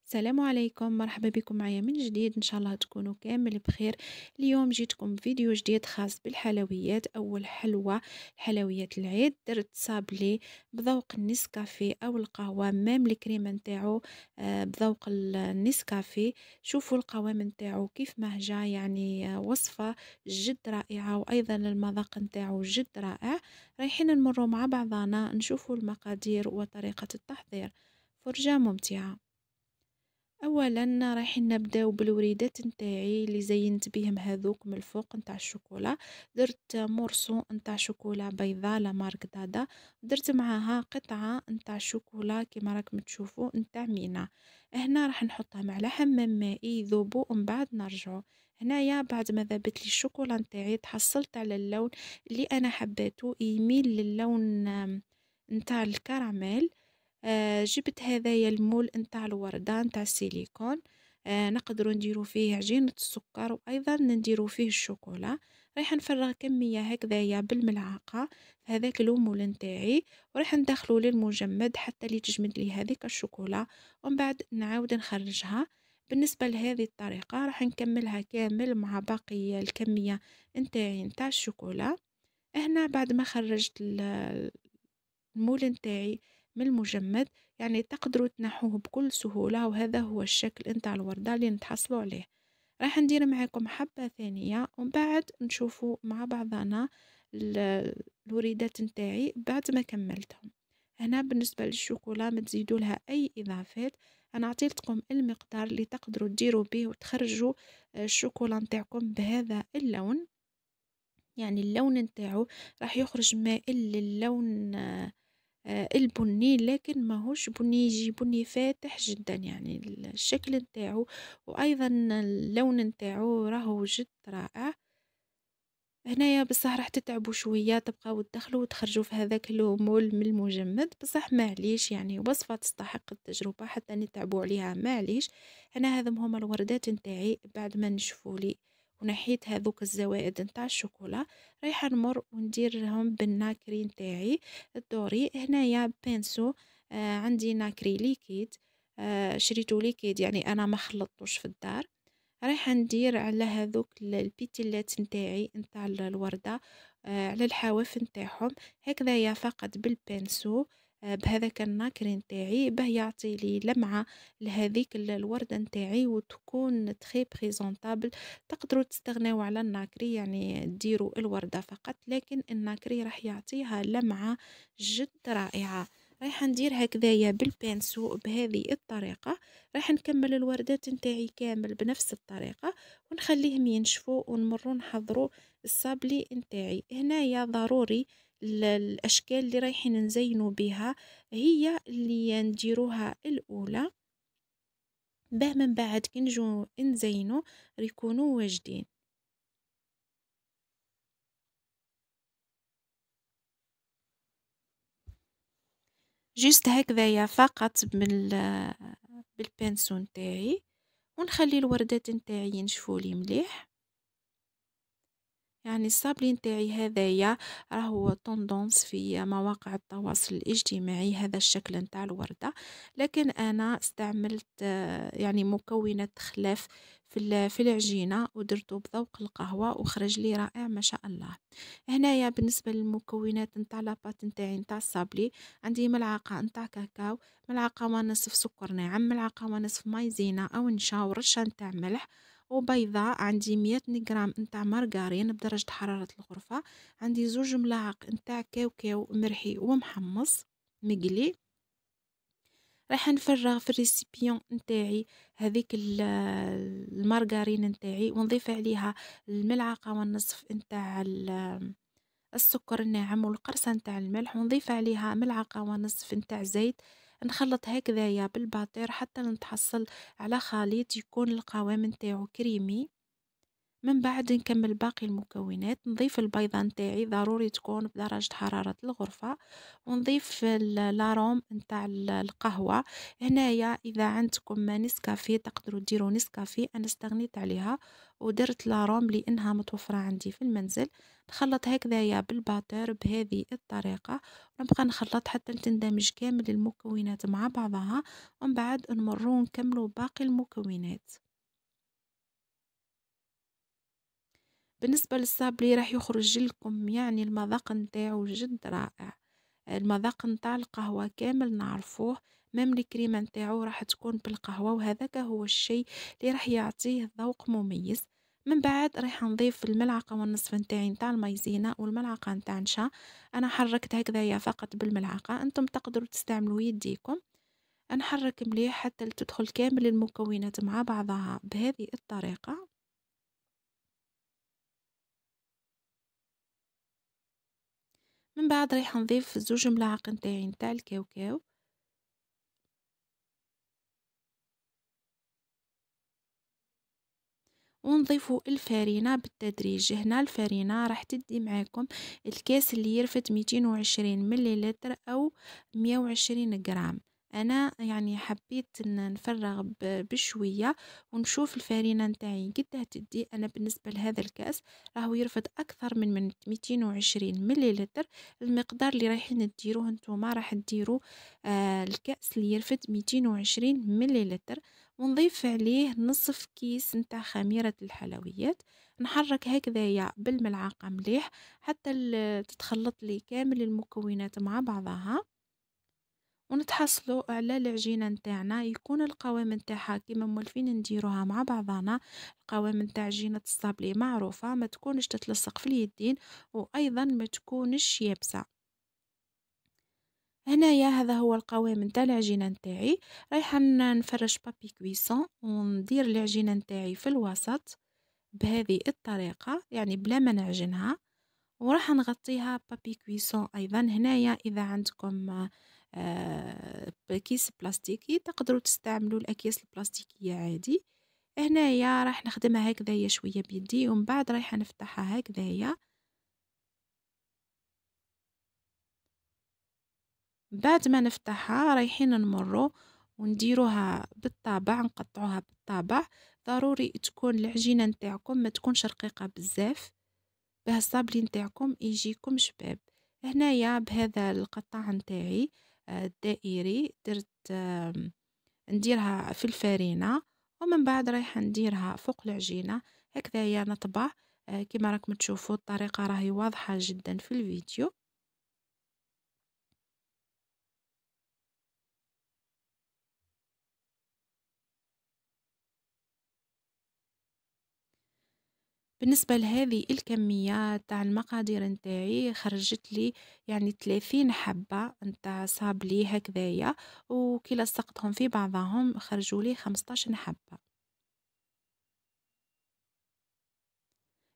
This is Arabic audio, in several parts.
السلام عليكم، مرحبا بكم معايا من جديد. ان شاء الله تكونوا كامل بخير. اليوم جيتكم بفيديو جديد خاص بالحلويات. اول حلوى حلويات العيد درت صابلي بذوق النسكافيه او القهوه مام الكريمه نتاعو بذوق النسكافيه. شوفوا القوام نتاعو كيف ما جا، يعني وصفه جد رائعه، وايضا المذاق نتاعو جد رائع. رايحين نمروا مع بعضنا نشوفوا المقادير وطريقه التحضير. فرجه ممتعه. اولا رايحين نبداو بالوريدات نتاعي اللي زينت بيهم هذوك من الفوق نتاع الشوكولا. درت مورسو نتاع شوكولا بيضاء لا مارك دادا، درت معاها قطعه نتاع شوكولا كيما راكم تشوفوا نتاع مينا. هنا راح نحطهم على حمام مائي يذوبوا ومن بعد نرجعوا. هنايا بعد ما ذابت لي الشوكولا نتاعي تحصلت على اللون اللي انا حبيته، يميل للون نتاع الكراميل. جبت هذايا المول نتاع الوردة نتاع السيليكون. نقدروا نديروا فيه عجينة السكر وأيضا نديروا فيه الشوكولا. رايحة نفرغ كمية هكذايا بالملعقة في هذاك المول نتاعي، وراح ندخلوا للمجمد حتى اللي تجمد لي هذيك الشوكولا، ومن بعد نعاود نخرجها. بالنسبة لهذه الطريقة راح نكملها كامل مع باقي الكمية نتاعي نتاع الشوكولا. هنا بعد ما خرجت المول نتاعي من المجمد، يعني تقدروا تنحوه بكل سهولة، وهذا هو الشكل نتاع الوردة اللي نتحصلوا عليه. راح ندير معاكم حبة ثانية ومن بعد نشوفوا مع بعضنا الوريدات نتاعي بعد ما كملتهم. هنا بالنسبة للشوكولا ما تزيدوا لها أي إضافات، أنا عطيتكم المقدار اللي تقدروا تديروا به وتخرجوا الشوكولا نتاعكم بهذا اللون. يعني اللون نتاعو راح يخرج مائل للون البني، لكن ماهوش بني يجي بني فاتح جدا، يعني الشكل نتاعو وايضا اللون نتاعو راهو جد رائع. هنايا بصح راح تتعبوا شويه، تبقاو تدخلوا وتخرجوا في هذاك المول من المجمد، بصح معليش، يعني وصفه تستحق التجربه حتى نتعبوا عليها معليش. هنا هذم هما الوردات نتاعي بعد ما نشفوا لي ونحيت هذوك الزوائد نتاع الشوكولا. رايحه نمر ونديرهم بالناكري نتاعي الدوري. هنايا بانسو عندي ناكري ليكيد، شريتو ليكيد، يعني انا ما خلطتوش في الدار. رايحة ندير على هذوك البيتيلات نتاعي نتاع الوردة، على الحواف نتاعهم هكذايا فقط بالبنسو، بهذاك الناكري نتاعي باه يعطي لي لمعة لهذيك الوردة نتاعي وتكون تخي بريزونطابل. تقدروا تستغناو على الناكري، يعني ديروا الوردة فقط، لكن الناكري راح يعطيها لمعة جد رائعة. رايحة ندير هكذايا بالبنسو بهذه الطريقة. راح نكمل الوردات نتاعي كامل بنفس الطريقة ونخليهم ينشفوا ونمروا نحضروا الصابلي نتاعي. هنايا ضروري الاشكال اللي رايحين نزينوا بها هي اللي نديروها الاولى، باه من بعد كي نجو نزينوا يكونوا واجدين. جيست هكذايا فقط بالبنسو نتاعي، ونخلي الوردات نتاعي ينشفوا لي مليح. يعني الصابلي نتاعي هذايا راهو طوندونس في مواقع التواصل الاجتماعي، هذا الشكل نتاع الوردة، لكن أنا استعملت يعني مكونات خلاف في العجينة ودرته بذوق القهوة وخرج لي رائع ما شاء الله. هنايا بالنسبة للمكونات نتاع لاباط نتاعي نتاع الصابلي، عندي ملعقة نتاع كاكاو، ملعقة ونصف سكر ناعم، ملعقة ونصف مايزينا أو نشا، ورشة نتاع ملح، وبيضة. عندي 100 غرام نتاع مارغرين بدرجة حرارة الغرفة. عندي 2 ملاعق نتاع كاوكاو مرحي ومحمص مقلي. راح نفرغ في الريسيبيون نتاعي هذيك المارغرين نتاعي ونضيف عليها الملعقة والنصف نتاع السكر الناعم والقرصة نتاع الملح، ونضيف عليها ملعقة ونصف نتاع زيت. نخلط هكذايا بالباطير حتى نتحصل على خليط يكون القوام نتاعو كريمي. من بعد نكمل باقي المكونات. نضيف البيضة نتاعي ضروري تكون بدرجة حرارة الغرفة، ونضيف لاروم نتاع القهوة. هنايا إذا عندكم نسكافيه تقدروا ديروا نسكافيه، أنا استغنيت عليها ودرت لاروم لأنها متوفرة عندي في المنزل. نخلط هكذايا بالباتر بهذه الطريقة، ونبقى نخلط حتى تندمج كامل المكونات مع بعضها، ومن بعد نمروا نكملوا باقي المكونات. بالنسبة للصابلي راح يخرج لكم يعني المذاق نتاعو جد رائع. المذاق نتاع القهوة كامل نعرفوه، ميم الكريمة نتاعو راح تكون بالقهوة، وهذاك هو الشيء اللي راح يعطيه ذوق مميز. من بعد راح نضيف الملعقة والنصف نتاعي نتاع المايزينا والملعقة نتاع نشا. انا حركت هكذايا فقط بالملعقة، انتم تقدروا تستعملوا يديكم. نحرك مليح حتى تدخل كامل المكونات مع بعضها بهذه الطريقة. من بعد رايحة نضيف 2 ملاعق نتاعي نتاع الكاوكاو، ونضيفوا الفارينة بالتدريج. هنا الفارينة راح تدي معاكم الكاس اللي يرفد 220 مليلتر أو 120 جرام. أنا يعني حبيت نفرغ بشوية ونشوف الفارينة نتاعي قدها تدي. أنا بالنسبة لهذا الكاس راهو يرفد أكثر من 220 مليلتر. المقدار اللي رايحين تديروه نتوما راح تديروا الكأس اللي يرفد 220 مليلتر، ونضيف عليه نصف كيس نتاع خميرة الحلويات. نحرك هكذايا بالملعقة مليح حتى تتخلط لي كامل المكونات مع بعضها، ونتحصلوا على العجينة نتاعنا. يكون القوام نتاعها كيما مولفين نديروها مع بعضنا. القوام نتاع عجينة الصابلي معروفة، ما تكونش تتلصق في اليدين، وأيضا ما تكونش يابسة. هنايا هذا هو القوام نتاع العجينة نتاعي. رايحة نفرش بابي كويسون وندير العجينة نتاعي في الوسط بهذه الطريقة، يعني بلا ما نعجنها، وراح نغطيها بابي كويسون. أيضا هنايا إذا عندكم كيس بلاستيكي تقدروا تستعملوا الأكياس البلاستيكية عادي. هنايا راح نخدمها هكذايا شوية بيدي، ومن بعد رايحة نفتحها هكذايا. بعد ما نفتحها رايحين نمروا ونديروها بالطابع، نقطعوها بالطابع. ضروري تكون العجينة نتاعكم ما تكونش رقيقة بزاف باه الصابلي نتاعكم يجيكم شباب. هنايا بهذا القطاع نتاعي الدائري درت نديرها في الفارينة، ومن بعد رايحة نديرها فوق العجينة هكذايا نطبع. كما راكم تشوفوا الطريقة راهي واضحة جدا في الفيديو. بالنسبة لهذه الكمية تاع المقادير نتاعي خرجت لي يعني 30 حبة نتاع صابلي هكذايا، وكي لصقتهم في بعضهم خرجوا لي 15 حبة.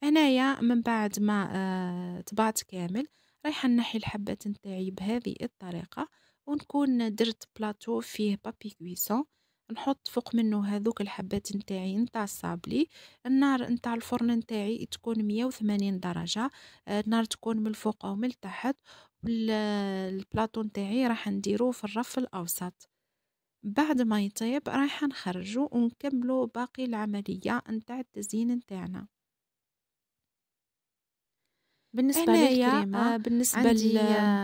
هنايا من بعد ما طبعت كامل رايحة نحي الحبات نتاعي بهذه الطريقة، ونكون درت بلاطو فيه بابي كويسون، نحط فوق منه هذوك الحبات نتاعي نتاع الصابلي. النار نتاع الفرن نتاعي تكون 180 درجة، النار تكون من الفوق او من التحت. البلاطو نتاعي راح نديروه في الرف الاوسط. بعد ما يطيب رايحة نخرجه ونكملوا باقي العملية نتاع التزيين نتاعنا. بالنسبة هنايا للكريمة بالنسبة عندي ل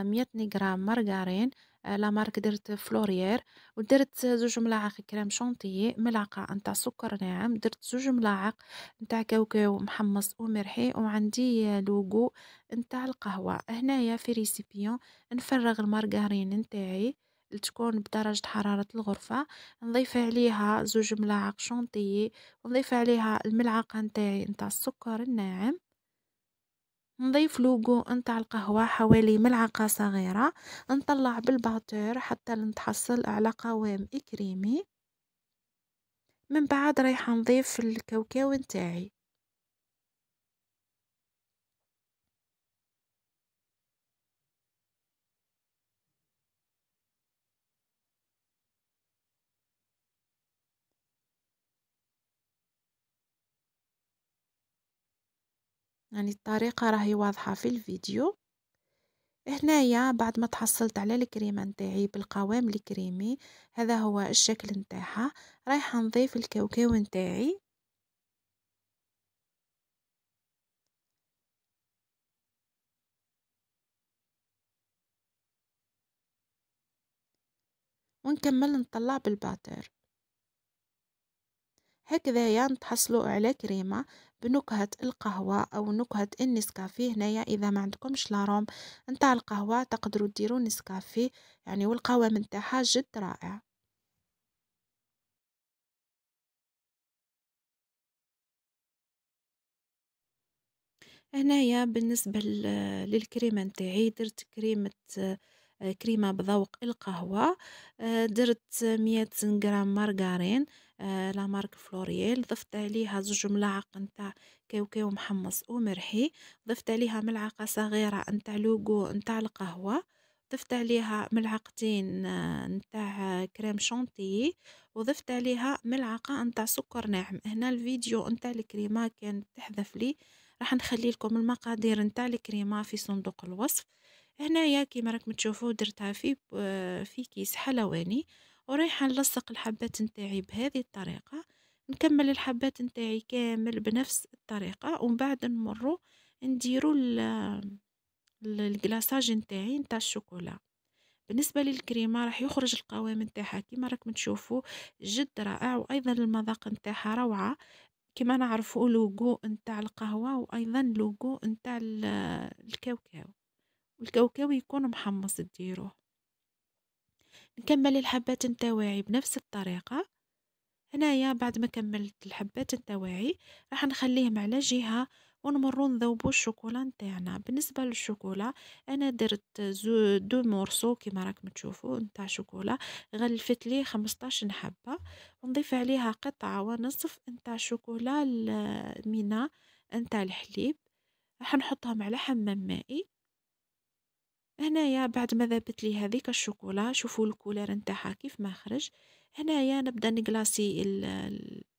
100 غرام مارغرين، لا مارك درت فلوريير، ودرت 2 ملاعق كريم شونتيي، ملعقة نتاع سكر ناعم، درت 2 ملاعق نتاع كاوكاو محمص ومرحي، وعندي لوغو نتاع القهوة. هنايا في ريسيبيون نفرغ المارغرين نتاعي تكون بدرجة حرارة الغرفة، نضيف عليها 2 ملاعق شونتيي، ونضيف عليها الملعقة نتاعي نتاع السكر الناعم، نضيف لوغو نتاع القهوة حوالي ملعقة صغيرة، نطلع بالباتور حتى نتحصل على قوام كريمي. من بعد رايحة نضيف الكاوكاو نتاعي. يعني الطريقة راهي واضحة في الفيديو. هنايا بعد ما تحصلت على الكريمة نتاعي بالقوام الكريمي، هذا هو الشكل نتاعها. رايحة نضيف الكاوكاو نتاعي. ونكمل نطلع بالباتر. هكذايا نتحصلوا على كريمة بنكهة القهوة أو نكهة النسكافيه. هنايا إذا ما عندكمش لاروم نتاع القهوة تقدروا ديروا نسكافيه يعني، والقوام نتاعها جد رائع. هنايا بالنسبة للكريمة نتاعي درت كريمة بذوق القهوة. درت 100 غرام مارغرين، لا مارك فلوريال. ضفت عليها 2 ملاعق نتاع كاوكاو محمص ومرحي. ضفت عليها ملعقة صغيرة نتاع لوغو نتاع القهوة. ضفت عليها ملعقتين نتاع كريم شانتيي. وضفت عليها ملعقة نتاع سكر ناعم. هنا الفيديو نتاع الكريمة كانت تحذف لي، راح نخلي لكم المقادير نتاع الكريمة في صندوق الوصف. هنايا كيما راكم تشوفوا درتها في كيس حلواني، ورايحة نلصق الحبات نتاعي بهذه الطريقة. نكمل الحبات نتاعي كامل بنفس الطريقة، ومن بعد نمروا نديروا الكلاصاج نتاعي نتاع الشوكولا. بالنسبة للكريمة راح يخرج القوام نتاعها كيما راكم تشوفوا جد رائع، وايضا المذاق نتاعها روعة. كما نعرفوا لوغو نتاع القهوة وايضا لوغو نتاع الكاوكاو، والكاوكاو يكون محمص ديروه. نكمل الحبات نتاوعي بنفس الطريقة. هنايا بعد ما كملت الحبات نتاوعي راح نخليهم على جهة، ونمرو نذوبو الشوكولا نتاعنا. بالنسبة للشوكولا انا درت دو مورسو كيما راكم تشوفوا نتاع شوكولا. غلفت لي 15 حبة، ونضيف عليها قطعة ونصف نتاع شوكولا المينا نتاع الحليب. راح نحطهم على حمام مائي. هنايا بعد ما ذابت لي هذيك الشوكولا، شوفوا الكولر نتاعها كيف ما خرج. هنايا نبدا نقلاصي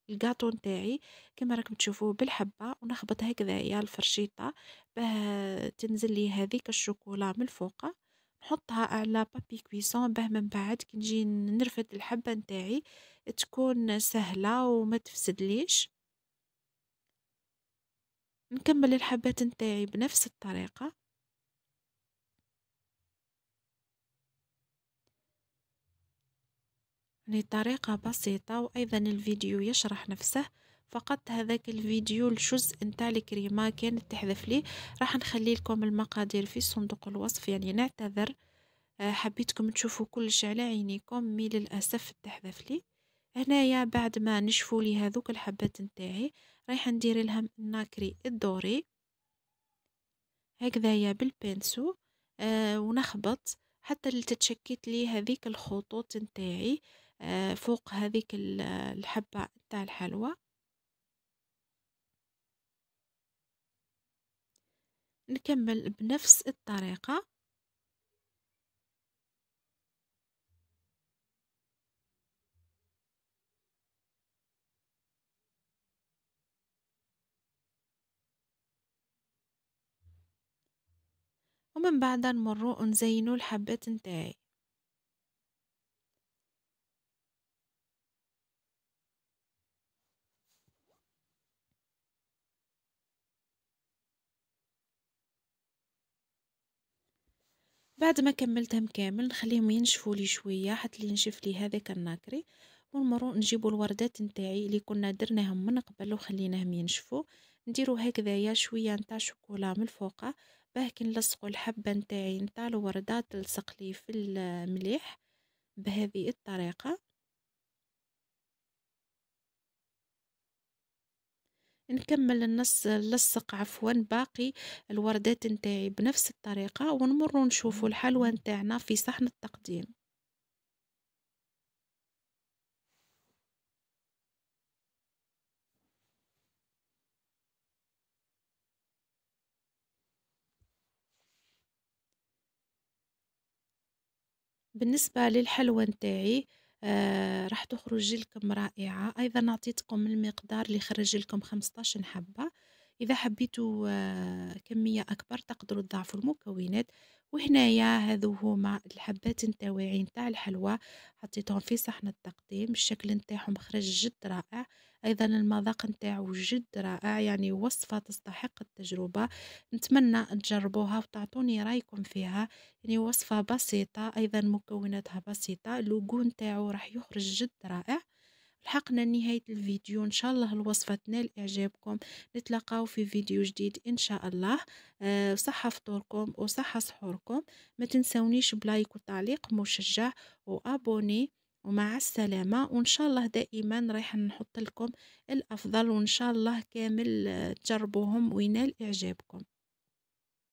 الجاتو نتاعي كما راكم تشوفوا بالحبه، ونخبط هكذايا الفرشيطه باه تنزل لي هذيك الشوكولا من الفوق. نحطها على بابي كويسون باه من بعد كي نجي نرفد الحبه نتاعي تكون سهله وما تفسدليش. نكمل الحبات نتاعي بنفس الطريقه. يعني طريقة بسيطة، وأيضا الفيديو يشرح نفسه. فقط هذاك الفيديو الجزء نتاع الكريمة كانت تحذف لي. راح نخلي لكم المقادير في صندوق الوصف، يعني نعتذر. حبيتكم تشوفوا كلش على عينيكم، مي للأسف تحذف لي. هنايا بعد ما نشفوا لي هذوك الحبات نتاعي رايحة ندير لهم الناكري الدوري هكذايا بالبنسو. ونخبط حتى تتشكت لي هذيك الخطوط نتاعي فوق هذيك الحبة نتاع الحلوى. نكمل بنفس الطريقة. ومن بعد نمرو نزينو الحبات نتاعي. بعد ما كملتهم كامل نخليهم ينشفوا لي شويه حتى لي ينشف لي هذاك الناكري، ونمرو نجيبوا الوردات نتاعي اللي كنا درناهم من قبل وخليناهم ينشفوا. نديروا هكذايا شويه نتاع شوكولا من الفوق باه كي نلصقوا الحبه نتاعي نتاع الورده تلصق لي في المليح بهذه الطريقه. نكمل نلصق باقي الوردات نتاعي بنفس الطريقه، ونمروا نشوفوا الحلوى نتاعنا في صحن التقديم. بالنسبة للحلوى نتاعي راح تخرج لكم رائعة. أيضا أعطيتكم المقدار اللي خرج لكم 15 حبة. إذا حبيتوا كمية أكبر تقدروا تضاعفوا المكونات. وهنايا هذو هما الحبات نتاوعي نتاع الحلوى، حطيتهم في صحن التقديم. الشكل نتاعهم خرج جد رائع، أيضا المذاق نتاعو جد رائع، يعني وصفة تستحق التجربة. نتمنى تجربوها وتعطوني رايكم فيها. يعني وصفة بسيطة، أيضا مكوناتها بسيطة، اللوغو نتاعو راح يخرج جد رائع. لحقنا لنهاية الفيديو، إن شاء الله الوصفة تنال إعجابكم. نتلاقاو في فيديو جديد إن شاء الله. صحة فطوركم وصحة سحوركم. ما تنسونيش بلايك وتعليق مشجع وأبوني. ومع السلامة، وإن شاء الله دائما رايح نحط لكم الأفضل، وإن شاء الله كامل تجربوهم وينال إعجابكم.